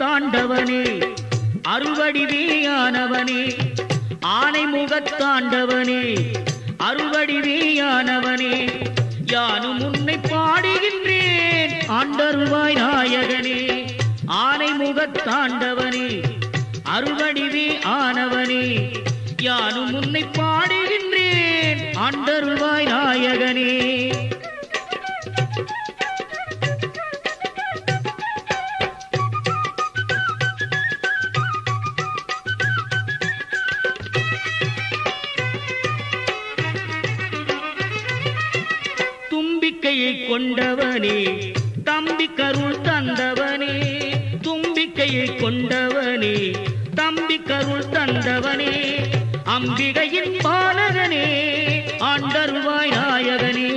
முகத்தாண்டவனே அருள்வடிவேயானவனே ஆனை முகத்தாண்டவனே அருள்வடிவேயானவனே யானும் உன்னை பாடுகின்றேன் ஆண்டருள்வாய் நாயகனே ஆனை முகத்தாண்டவனே அருள்வடிவே ஆனவனே யானும் உன்னை பாடுகின்றேன் ஆண்டருள்வாய் நாயகனே தும்பிக்கையை கொண்டவனே தம்பி கருள் தந்தவனே தும்பிக்கையை கொண்டவனே தம்பி கருள் தந்தவனே அம்பிகையின் பாலகனே ஆண்டருள்வாய் நாயகனே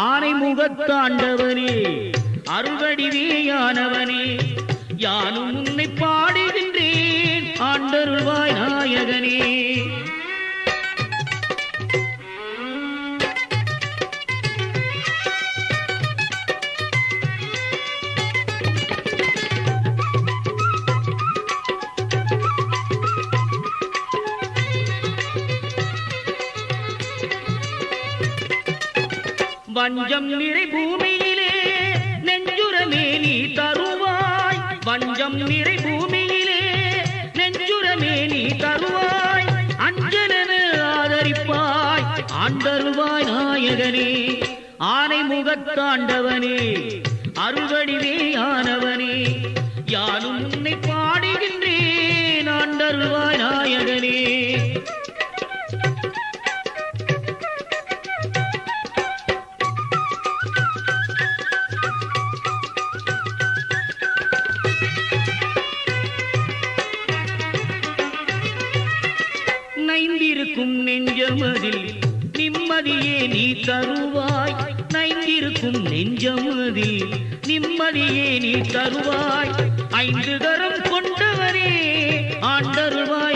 ஆனை முகத்தாண்டவனே அருள்வடிவேயானவனே யானும் உன்னை பாடுகின்றேன் ஆண்டருள்வாய் நாயகனே வஞ்சம் நிறை பூமியிலே நெஞ்சுரமே நீ தருவாய் வஞ்சம் நிறை பூமியிலே நெஞ்சுரமே நீ தருவாய் அஞ்சலன ஆதரிப்பாய் ஆண்டருள்வாய் நாயகனே ஆனை முகத்தாண்டவனே அருள்வடிவேயானவனே யானும் உன்னை பாடுகின்றேன் ஆண்டருள்வாய் நாயகனே நைந்திருக்கும் நெஞ்சமதில் நிம்மதியே நீ தருவாய் நைந்திருக்கும் நெஞ்சமதில் நிம்மதியே நீ தருவாய் ஐந்து கரம் கொண்டவனே